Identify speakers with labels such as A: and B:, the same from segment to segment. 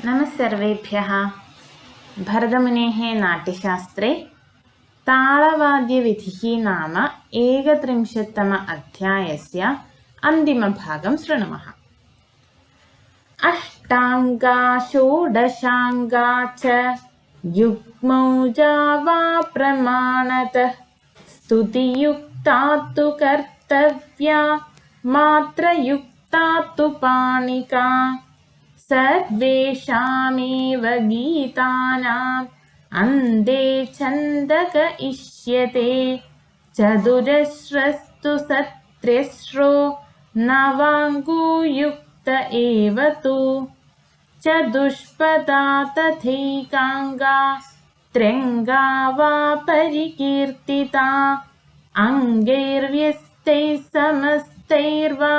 A: नमः सर्वेभ्यः। भरतमुनेः नाट्यशास्त्रे ताळवाद्यविधिः नाम 31तम अध्यायस्य अन्तिमभागं शृणुमः। अष्टाङ्गा षोडशाङ्गा च युग्मौजा वा प्रमाणतः स्तुतियुक्ता तु कर्तव्या मात्रयुक्ता तु पाणिका। सर्वेषामेव गीतानाम् अन्ते छन्दक इष्यते चतुरस्रस्तु सत्रिस्रो नवाङ्गुयुक्त एव तु चतुष्पदा तथैकाङ्गा त्र्यङ्गा वा परिकीर्तिता अङ्गैर्व्यस्तैः समस्तैर्वा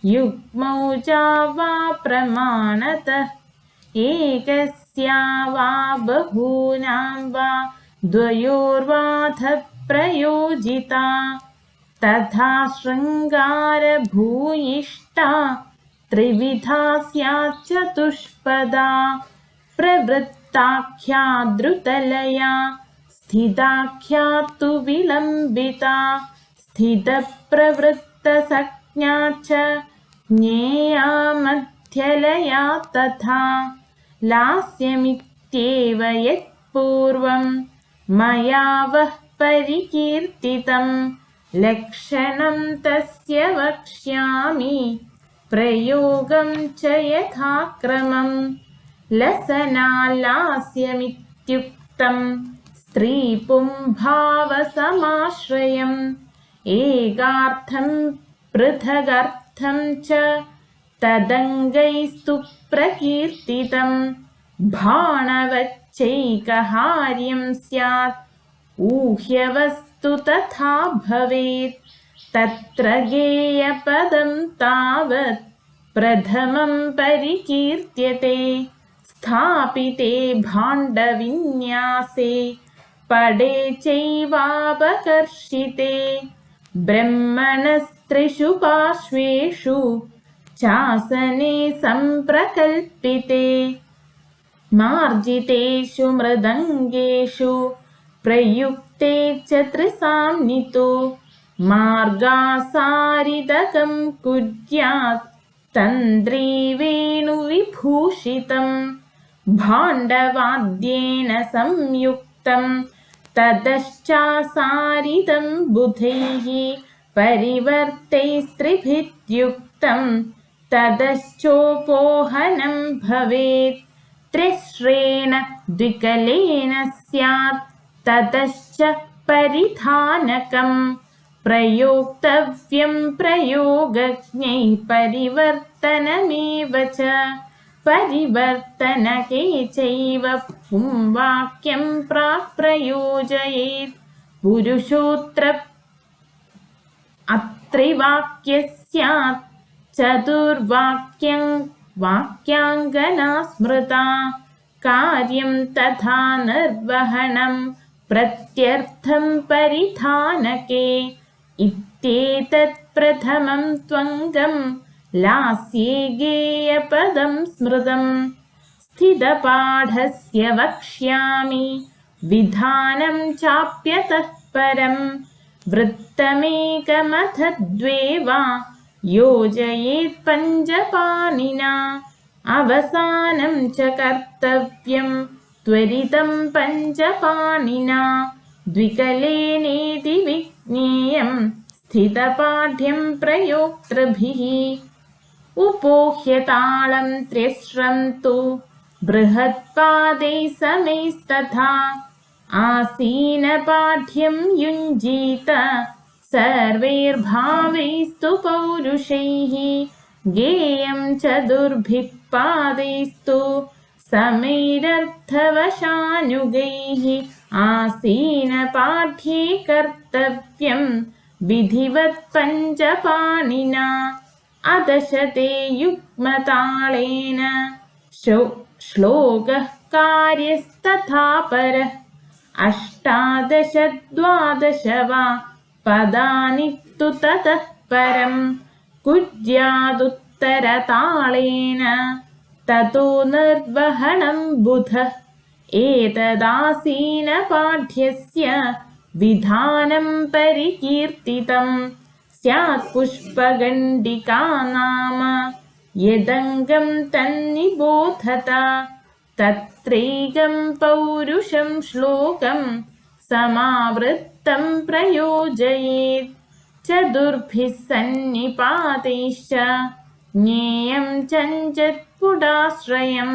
A: युग्मौजा वा प्रमाणतः एकस्या वा बहूनां वा द्वयोर्वाथ प्रयोजिता तथा शृङ्गारभूयिष्ठा त्रिविधा स्यात् चतुष्पदा प्रवृत्ताख्या द्रुतलया स्थिताख्या तु विलम्बिता स्थितप्रवृत्तसज्ञा च ज्ञेया मध्यलया तथा लास्यमित्येव यत्पूर्वं मया वः परिकीर्तितं लक्षणं तस्य वक्ष्यामि प्रयोगं च यथाक्रमम्। लसनालास्यमित्युक्तं स्त्रीपुंभावसमाश्रयम् एकार्थं पृथगर्थं च तदङ्गैस्तु प्रकीर्तितं भाणवच्चैकहार्यं स्यात् ऊह्यवस्तु तथा भवेत् तत्र गेयपदं तावत् प्रथमं परिकीर्त्यते स्थापिते भाण्डविन्यासे पडे चैवापकर्षिते ब्रह्मणस्त्रिषु पार्श्वेषु चासने सम्प्रकल्पिते मार्जितेषु मृदङ्गेषु प्रयुक्ते च त्रिसाम्नितो मार्गासारिदकं कुर्यात् तन्द्री वेणुविभूषितं भाण्डवाद्येन संयुक्तं ततश्चासारितं बुधैः परिवर्तैस्त्रिभिर्युक्तं ततश्चोपोहनं भवेत् त्रिस्रेण द्विकलेन स्यात् ततश्च परिधानकं प्रयोक्तव्यं प्रयोगज्ञैः परिवर्तनमेव च परिवर्तनके चैव पुंवाक्यं प्राक् प्रयोजयेत् पुरुषोऽत्र अत्रिवाक्यः स्यात् चतुर्वाक्यं वाक्याङ्गना स्मृता कार्यं तथा निर्वहणं प्रत्यर्थं परिधानके इत्येतत् प्रथमं त्वङ्गं लास्ये गेयपदं स्मृतं स्थितपाठस्य वक्ष्यामि विधानं चाप्यतः परं वृत्तमेकमथ द्वे वा योजयेत् पञ्चपाणिना अवसानं च कर्तव्यं त्वरितं पञ्चपाणिना द्विकलेनेति विज्ञेयं स्थितपाठ्यं प्रयोक्तृभिः उपोह्यतालं त्रिस्रं तु बृहत्पादैः समैस्तथा आसीनपाठ्यं युञ्जीत सर्वैर्भावैस्तु पौरुषैः गेयं चतुर्भिः पादैस्तु समैरर्थवशानुगैः आसीनपाठ्ये कर्तव्यं विधिवत् पञ्चपाणिना अदशते युग्मताळेन श्लोकः कार्यस्तथा परः अष्टादश द्वादश वा पदानि तु ततः परं कुर्यादुत्तरताळेन ततो निर्वहणं बुध एतदासीनपाठ्यस्य विधानं परिकीर्तितं स्यात् पुष्पगण्डिका नाम यदङ्गं तन्निबोधत तत्रैकं पौरुषं श्लोकं समावृत्तं प्रयोजयेत् चतुर्भिः सन्निपातैश्च ज्ञेयं चञ्चत्पुटाश्रयं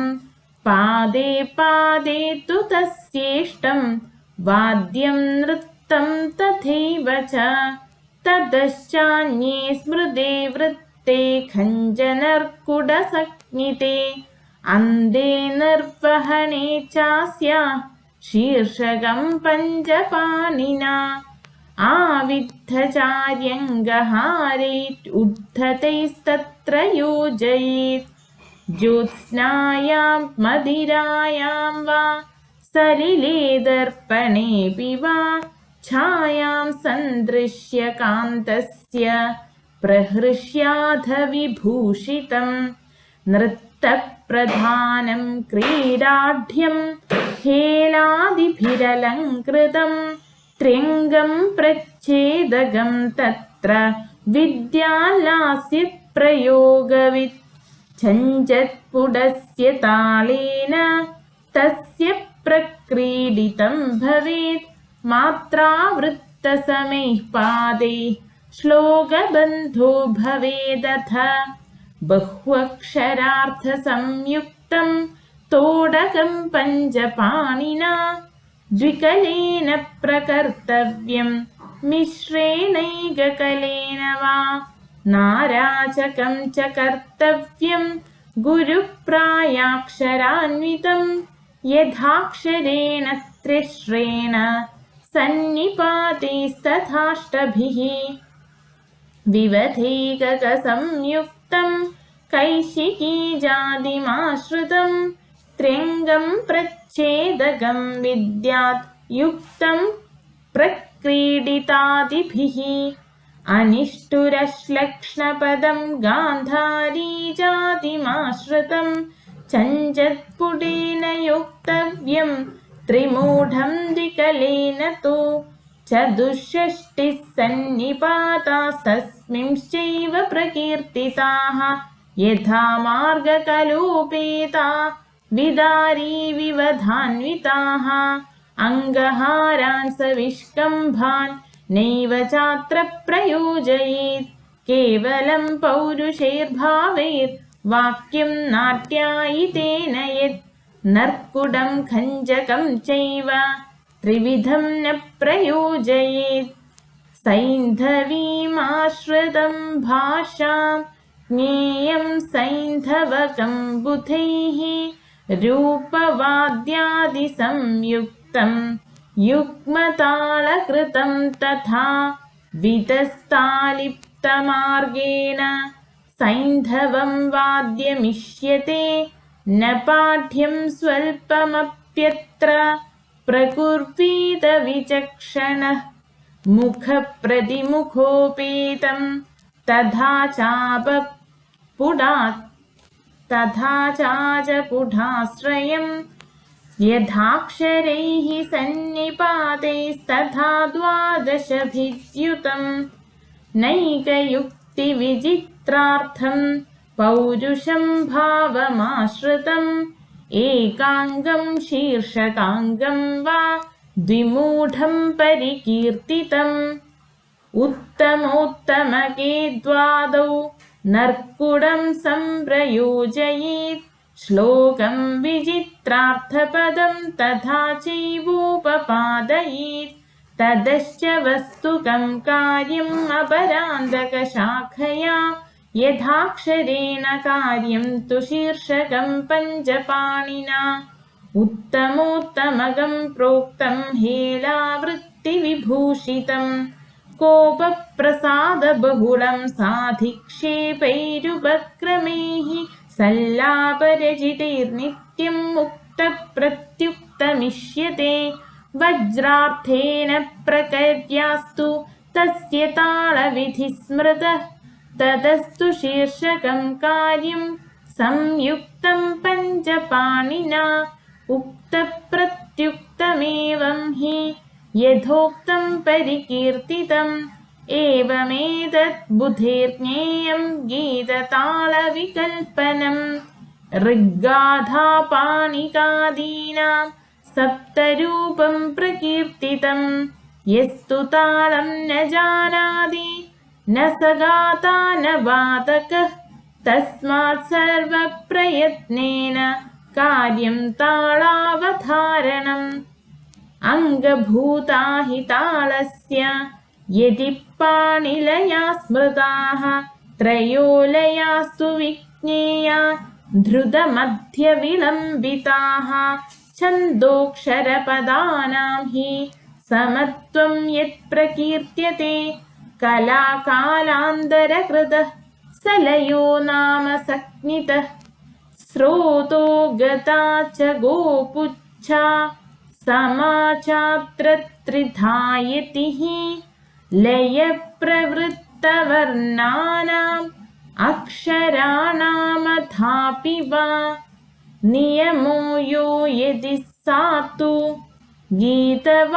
A: पादे पादे तु तस्येष्टं वाद्यं नृत्तं तथैव च ततश्चान्ये स्मृते वृत्ते खञ्जनर्कुटसंज्ञिते अन्धे निर्वहणे चास्याः शीर्षकं पञ्चपाणिना आविद्धचार्यङ्गहारेत् उद्धतैस्तत्र योजयेत् ज्योत्स्नायां मदिरायां वा सलिले दर्पणेऽपि वा छायां सन्दृश्य कान्तस्य प्रहृष्याध विभूषितं नृत्तप्रधानं क्रीडाढ्यं हेलादिभिरलङ्कृतं त्र्यङ्गं प्रच्छेदकं तत्र विद्यालास्यप्रयोगवित् झञ्झत्पुटस्य तालेन तस्य प्रक्रीडितं भवेत् मात्रावृत्तसमैः पादैः श्लोकबन्धो भवेदथ बह्वक्षरार्थसंयुक्तं तोडकं पञ्चपाणिना द्विकलेन प्रकर्तव्यं मिश्रेणैककलेन वा नाराचकं च कर्तव्यं गुरुप्रायाक्षरान्वितं यथाक्षरेण त्रिश्रेण सन्निपातैस्तथाष्टभिः विवधैककसंयुक्तं कैशिकीजादिमाश्रितं त्र्यङ्गं प्रच्छेदकं विद्यात् युक्तं प्रक्रीडितादिभिः अनिष्टुरश्लक्ष्णपदं गान्धारीजातिमाश्रितं झञ्झत्पुटेन योक्तव्यं त्रिमूढं द्विकलेन तु चतुष्षष्टिः सन्निपातास्तस्मिंश्चैव प्रकीर्तिताः यथा मार्गकलोपेता विदारी विवधान्विताः अङ्गहारान् सविष्कम्भान् नैव चात्र प्रयोजयेत् केवलं पौरुषैर्भावैर्वाक्यं नाट्यायितेन यत् नर्कुडं खञ्जकं चैव त्रिविधं न प्रयोजयेत् सैन्धवीमाश्रितं भाषां ज्ञेयं सैन्धवकं बुधैः रूपवाद्यादिसंयुक्तं युग्मतालकृतं तथा वितस्तालिप्तमार्गेण सैन्धवं वाद्यमिष्यते न पाठ्यं स्वल्पमप्यत्र प्रकुर्वीत विचक्षणः मुखप्रतिमुखोपेतं तथा चाचपुटाश्रयं यथाक्षरैः सन्निपातैस्तथा द्वादशभिर्युतं नैकयुक्तिविचित्रार्थं पौरुषं भावमाश्रितम् एकाङ्गं शीर्षकाङ्गं वा द्विमूढं परिकीर्तितम् उत्तमोत्तमके द्वादौ नर्कुडं सम्प्रयोजयेत् श्लोकं विचित्रार्थपदं तथा चैवोपपादयेत् ततश्च वस्तुकं कार्यम् अपरान्तकशाखया यथाक्षरेण कार्यं तु शीर्षकं पञ्चपाणिना उत्तमोत्तमकं प्रोक्तं हेलावृत्तिविभूषितं कोपप्रसादबहुलं साधिक्षेपैरुपक्रमैः सल्लापरचितैर्नित्यं मुक्तप्रत्युक्तमिष्यते वज्रार्थेन प्रकर्यास्तु तस्य तालविधिस्मृतः ततस्तु शीर्षकं कार्यं संयुक्तं पञ्चपाणिना उक्तप्रत्युक्तमेवं हि यथोक्तं परिकीर्तितम् एवमेतत् बुधैर्ज्ञेयं गीततालविकल्पनम् ऋग्गाथापाणिकादीनां सप्तरूपं प्रकीर्तितं यस्तु तालं न जानाति न स गाता न वादकः तस्मात् सर्वप्रयत्नेन कार्यं तालावधारणम् अङ्गभूता हि तालस्य यदि पाणिलया स्मृताः त्रयो लयास्तु विज्ञेया धृतमध्यविलम्बिताः छन्दोऽक्षरपदानां हि समत्वं यत् प्रकीर्त्यते कलाकालान्तरकृतः स लयो नाम सक्नितः स्रोतो गता च गोपुच्छा समाचात्र त्रिधायतिः लयप्रवृत्तवर्णानाम् अक्षराणामथापि वा नियमो यो यदि सातु गीतवाद्यसमाश्रया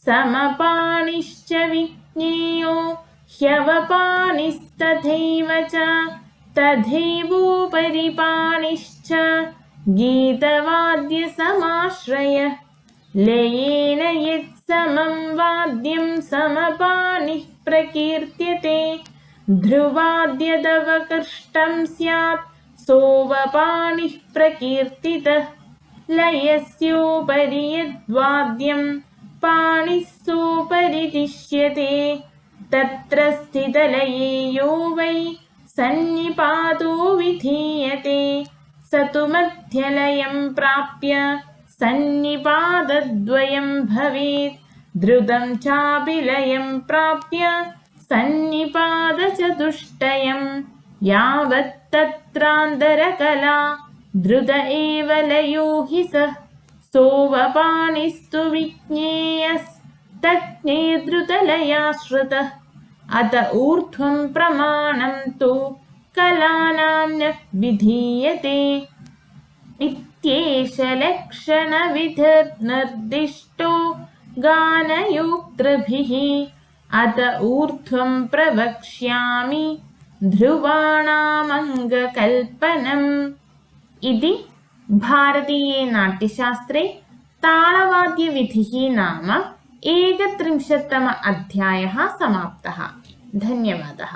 A: समपाणिश्च विज्ञेयो ह्यवपाणिस्तथैव च तथैवोपरिपाणिश्च गीतवाद्यसमाश्रयः लयेन यत्समं वाद्यं समपाणिः प्रकीर्त्यते ध्रुवाद्यदवकृष्टं स्यात् सोऽवपाणिः प्रकीर्तितः लयस्योपरि यद्वाद्यं पाणिः सोऽपरि तिष्यते तत्र स्थितलये यो वै सन्निपातो विधीयते स तु मध्यलयं प्राप्य सन्निपातद्वयं भवेत् धृतं चापि लयं प्राप्य सन्निपातचतुष्टयं यावत् तत्रान्तरकला धृत एव लयो हि सः सोऽवपाणिस्तु विज्ञेयस्तज्ञैर्धृतलयाश्रितः अत ऊर्ध्वं प्रमाणं तु कलानां न विधीयते इत्येष लक्षणविधिर्निर्दिष्टो गानयोक्तृभिः अत ऊर्ध्वं प्रवक्ष्यामि ध्रुवाणामङ्गकल्पनम् इति भारतीये नाट्यशास्त्रे तालवाद्यविधिः नाम 31तम अध्यायः समाप्तः। धन्यवादः।